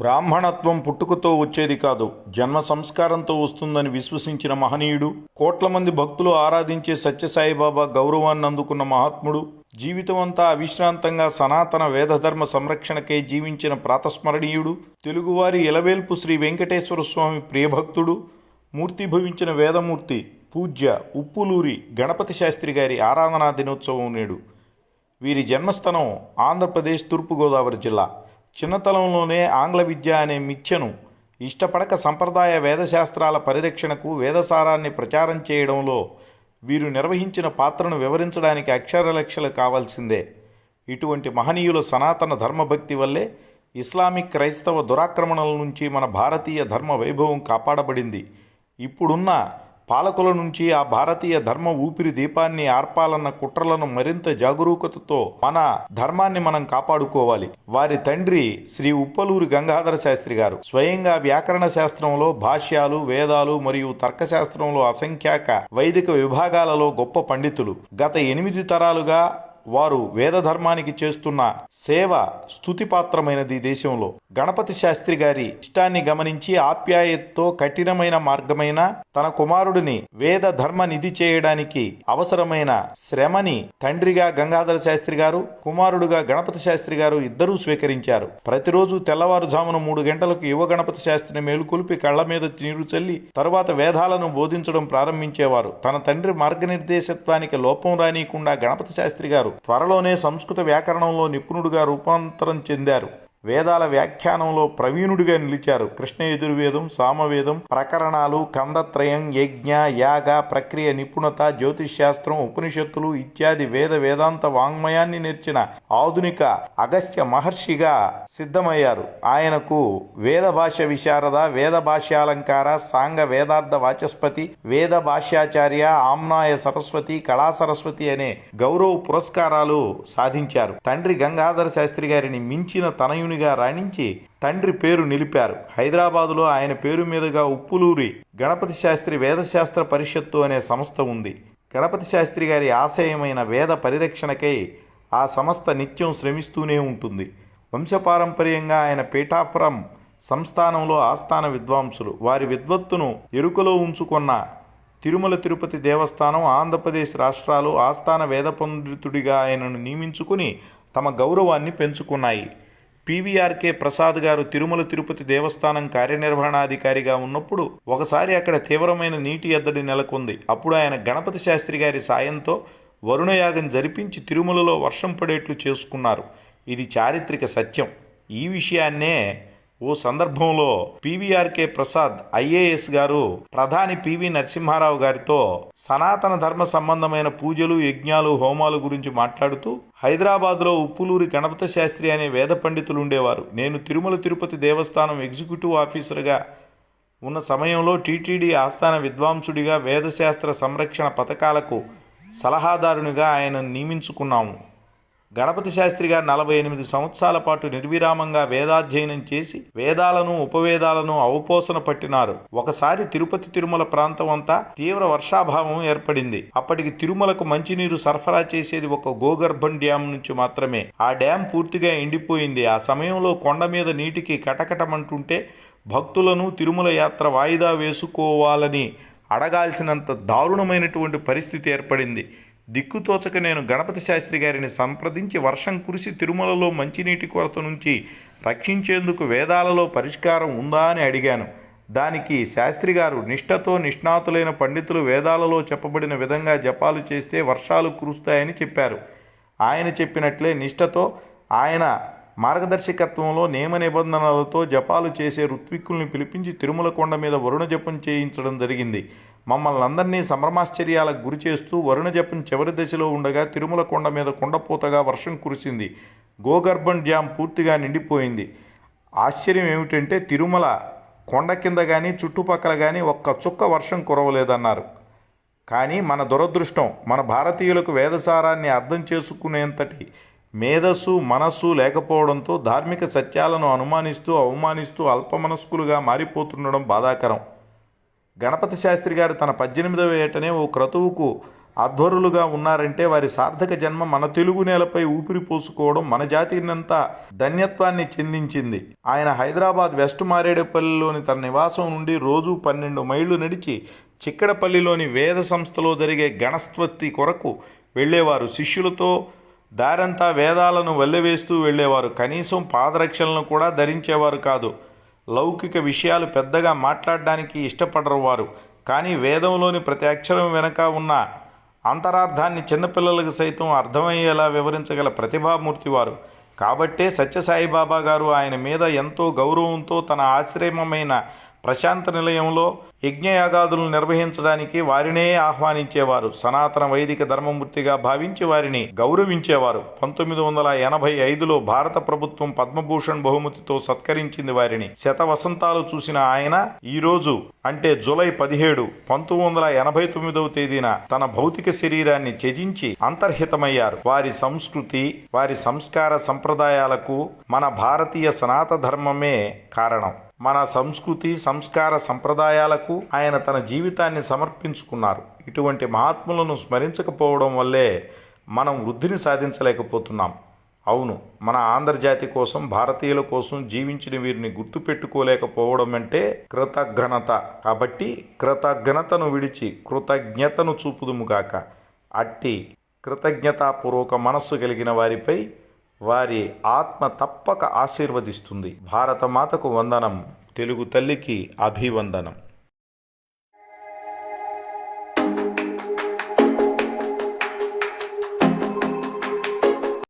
బ్రాహ్మణత్వం పుట్టుకతో వచ్చేది కాదు, జన్మ సంస్కారంతో వస్తుందని విశ్వసించిన మహనీయుడు, కోట్ల మంది భక్తులు ఆరాధించే సత్యసాయిబాబా గౌరవాన్ని అందుకున్న మహాత్ముడు, జీవితమంతా అవిశ్రాంతంగా సనాతన వేదధర్మ సంరక్షణకై జీవించిన ప్రాతస్మరణీయుడు, తెలుగువారి ఇలవేల్పు శ్రీ వెంకటేశ్వర స్వామి ప్రియభక్తుడు, మూర్తిభవించిన వేదమూర్తి పూజ్య ఉప్పులూరి గణపతి శాస్త్రి గారి ఆరాధనా దినోత్సవం నేడు. వీరి జన్మస్థలం ఆంధ్రప్రదేశ్ తూర్పుగోదావరి జిల్లా. చిన్నతనంలోనే ఆంగ్ల విద్య అనే మిథ్యను ఇష్టపడక సంప్రదాయ వేదశాస్త్రాల పరిరక్షణకు, వేదసారాన్ని ప్రచారం చేయడంలో వీరు నిర్వహించిన పాత్రను వివరించడానికి అక్షరలక్షలు కావాల్సిందే. ఇటువంటి మహనీయుల సనాతన ధర్మభక్తి వల్లే ఇస్లామిక్ క్రైస్తవ దురాక్రమణల నుంచి మన భారతీయ ధర్మ వైభవం కాపాడబడింది. ఇప్పుడున్న పాలకుల నుంచి ఆ భారతీయ ధర్మ ఊపిరి దీపాన్ని ఆర్పాలన్న కుట్రలను మరింత జాగరూకతతో మన ధర్మాన్ని మనం కాపాడుకోవాలి. వారి తండ్రి శ్రీ ఉప్పలూరి గంగాధర శాస్త్రి గారు స్వయంగా వ్యాకరణ శాస్త్రంలో, భాష్యాలు, వేదాలు మరియు తర్కశాస్త్రంలో అసంఖ్యాక వైదిక విభాగాలలో గొప్ప పండితులు. గత 8 తరాలుగా వారు వేదధర్మానికి చేస్తున్న సేవ స్తుతిపాత్రమైనది. దేశంలో గణపతి శాస్త్రి గారి ఇష్టాన్ని గమనించి ఆప్యాయతతో కఠినమైన మార్గమైన తన కుమారుడిని వేద ధర్మ నిధి చేయడానికి అవసరమైన శ్రమని తండ్రిగా గంగాధర శాస్త్రి గారు, కుమారుడుగా గణపతి శాస్త్రి గారు ఇద్దరూ స్వీకరించారు. ప్రతిరోజు తెల్లవారుజామున 3 గంటలకు యువ గణపతి శాస్త్రిని మేలుకొల్పి కళ్ల మీద నీరు చల్లి తరువాత వేదాలను బోధించడం ప్రారంభించేవారు. తన తండ్రి మార్గనిర్దేశత్వానికి లోపం రానియకుండా గణపతి శాస్త్రి గారు త్వరలోనే సంస్కృత వ్యాకరణంలో నిపుణుడిగా రూపాంతరం చెందారు. వేదాల వ్యాఖ్యానంలో ప్రవీణుడిగా నిలిచారు. కృష్ణ యజుర్వేదం, సామవేదం, ప్రకరణాలు, కందత్రయం, యజ్ఞ, యాగ, ప్రక్రియ నిపుణత, జ్యోతిష్శాస్త్రం, ఉపనిషత్తులు ఇత్యాది వేదాంత వాంగ్మయాన్ని నేర్చిన ఆధునిక అగస్త్య మహర్షిగా సిద్ధమయ్యారు. ఆయనకు వేద భాష విశారద, వేద భాష్యాలంకార, సాంగ వేదార్థ వాచస్పతి, వేద భాష్యాచార్య, ఆమ్నాయ సరస్వతి, కళా సరస్వతి అనే గౌరవ పురస్కారాలు సాధించారు. తండ్రి గంగాధర శాస్త్రి గారిని మించిన తనయునిగా రాణించి తండ్రి పేరు నిలిపారు. హైదరాబాదులో ఆయన పేరు మీదుగా ఉప్పులూరి గణపతి శాస్త్రి వేదశాస్త్ర పరిషత్తు అనే సంస్థ ఉంది. గణపతి శాస్త్రి గారి ఆశయమైన వేద పరిరక్షణకై ఆ సంస్థ నిత్యం శ్రమిస్తూనే ఉంటుంది. వంశపారంపర్యంగా ఆయన పీఠాపురం సంస్థానంలో ఆస్థాన విద్వాంసులు. వారి విద్వత్తును ఎరుకలో ఉంచుకున్న తిరుమల తిరుపతి దేవస్థానం, ఆంధ్రప్రదేశ్ రాష్ట్రాలు ఆస్థాన వేద పండితుడిగా ఆయనను నియమించుకుని తమ గౌరవాన్ని పెంచుకున్నాయి. పివిఆర్కే ప్రసాద్ గారు తిరుమల తిరుపతి దేవస్థానం కార్యనిర్వహణాధికారిగా ఉన్నప్పుడు ఒకసారి అక్కడ తీవ్రమైన నీటి ఎద్దడి నెలకొంది. అప్పుడు ఆయన గణపతి శాస్త్రి గారి సాయంతో వరుణయాగం జరిపించి తిరుమలలో వర్షం పడేట్లు చేసుకున్నారు. ఇది చారిత్రక సత్యం. ఈ విషయాన్నే ఓ సందర్భంలో పివిఆర్కే ప్రసాద్ ఐఏఎస్ గారు ప్రధాని పివి నరసింహారావు గారితో సనాతన ధర్మ సంబంధమైన పూజలు, యజ్ఞాలు, హోమాలు గురించి మాట్లాడుతూ, హైదరాబాద్లో ఉప్పులూరి గణపతి శాస్త్రి అనే వేద పండితులు ఉండేవారు. నేను తిరుమల తిరుపతి దేవస్థానం ఎగ్జిక్యూటివ్ ఆఫీసర్గా ఉన్న సమయంలో టీటీడీ ఆస్థాన విద్వాంసుడిగా వేదశాస్త్ర సంరక్షణ పథకాలకు సలహాదారునిగా ఆయన నియమించుకున్నాము. గణపతి శాస్త్రి గారు 48 సంవత్సరాల పాటు నిర్విరామంగా వేదాధ్యయనం చేసి వేదాలను, ఉపవేదాలను అవపోసన పట్టినారు. ఒకసారి తిరుపతి తిరుమల ప్రాంతం అంతా తీవ్ర వర్షాభావం ఏర్పడింది. అప్పటికి తిరుమలకు మంచినీరు సరఫరా చేసేది ఒక గోగర్భం డ్యాం నుంచి మాత్రమే. ఆ డ్యాం పూర్తిగా ఎండిపోయింది. ఆ సమయంలో కొండ మీద నీటికి కటకటమంటుంటే భక్తులను తిరుమల యాత్ర వాయిదా వేసుకోవాలని అడగాల్సినంత దారుణమైనటువంటి పరిస్థితి ఏర్పడింది. దిక్కుతోచక నేను గణపతి శాస్త్రి గారిని సంప్రదించి వర్షం కురిసి తిరుమలలో మంచినీటి కొరత నుంచి రక్షించేందుకు వేదాలలో పరిష్కారం ఉందా అని అడిగాను. దానికి శాస్త్రి గారు నిష్ఠతో నిష్ణాతులైన పండితులు వేదాలలో చెప్పబడిన విధంగా జపాలు చేస్తే వర్షాలు కురుస్తాయని చెప్పారు. ఆయన చెప్పినట్లే నిష్ఠతో ఆయన మార్గదర్శకత్వంలో నియమ నిబంధనలతో జపాలు చేసే ఋత్విక్కుల్ని పిలిపించి తిరుమల కొండ మీద వరుణ జపం చేయించడం జరిగింది. మమ్మల్ని అందరినీ సంభ్రమాశ్చర్యాలకు గురి చేస్తూ వరుణ జపం చివరి దశలో ఉండగా తిరుమల కొండ మీద కొండపోతగా వర్షం కురిసింది. గోగర్భం డ్యాం పూర్తిగా నిండిపోయింది. ఆశ్చర్యం ఏమిటంటే తిరుమల కొండ కింద కానీ చుట్టుపక్కల కానీ ఒక్క చుక్క వర్షం కురవలేదన్నారు. కానీ మన దురదృష్టం, మన భారతీయులకు వేదసారాన్ని అర్థం చేసుకునేంతటి మేధస్సు, మనస్సు లేకపోవడంతో ధార్మిక సత్యాలను అనుమానిస్తూ, అవమానిస్తూ అల్పమనస్కులుగా మారిపోతుండడం బాధాకరం. గణపతి శాస్త్రి గారు తన 18వ ఏటనే ఓ క్రతువుకు ఆధ్వరులుగా ఉన్నారంటే వారి సార్థక జన్మ మన తెలుగు నేలపై ఊపిరి పోసుకోవడం మన జాతినంతా ధన్యత్వాన్ని చెందించింది. ఆయన హైదరాబాద్ వెస్ట్ మారేడుపల్లిలోని తన నివాసం నుండి రోజు 12 మైళ్ళు నడిచి చిక్కడపల్లిలోని వేద సంస్థలో జరిగే గణస్వత్తి కొరకు వెళ్ళేవారు. శిష్యులతో దారంతా వేదాలను వల్లెవేస్తూ వెళ్ళేవారు. కనీసం పాదరక్షలను కూడా ధరించేవారు కాదు. లౌకిక విషయాలు పెద్దగా మాట్లాడడానికి ఇష్టపడరు వారు. కానీ వేదంలోని ప్రతి అక్షరం వెనక ఉన్న అంతరార్థాన్ని చిన్నపిల్లలకు సైతం అర్థమయ్యేలా వివరించగల ప్రతిభామూర్తి వారు. కాబట్టే సత్యసాయిబాబా గారు ఆయన మీద ఎంతో గౌరవంతో తన ఆశ్రమమైన ప్రశాంత నిలయంలో యజ్ఞయాగాదులను నిర్వహించడానికి వారినే ఆహ్వానించేవారు. సనాతన వైదిక ధర్మమూర్తిగా భావించి వారిని గౌరవించేవారు. 1985లో భారత ప్రభుత్వం పద్మభూషణ్ బహుమతితో సత్కరించింది వారిని. శతవసంతాలు చూసిన ఆయన ఈరోజు అంటే జూలై 17, 1989వ తేదీన తన భౌతిక శరీరాన్ని త్యజించి అంతర్హితమయ్యారు. వారి సంస్కృతి, వారి సంస్కార సంప్రదాయాలకు మన భారతీయ సనాతన ధర్మమే కారణం. మన సంస్కృతి, సంస్కార సంప్రదాయాలకు ఆయన తన జీవితాన్ని సమర్పించుకున్నారు. ఇటువంటి మహాత్ములను స్మరించకపోవడం వల్లే మనం వృద్ధిని సాధించలేకపోతున్నాం. అవును, మన ఆంధ్రజాతి కోసం, భారతీయుల కోసం జీవించిన వీరిని గుర్తుపెట్టుకోలేకపోవడం అంటే కృతజ్ఞత. కాబట్టి కృతజ్ఞతను విడిచి కృతజ్ఞతను చూపుదుముగాక. అట్టి కృతజ్ఞతాపూర్వక మనస్సు కలిగిన వారిపై వారి ఆత్మ తప్పక ఆశీర్వదిస్తుంది. భారతమాతకు వందనం. తెలుగు తల్లికి అభివందనం.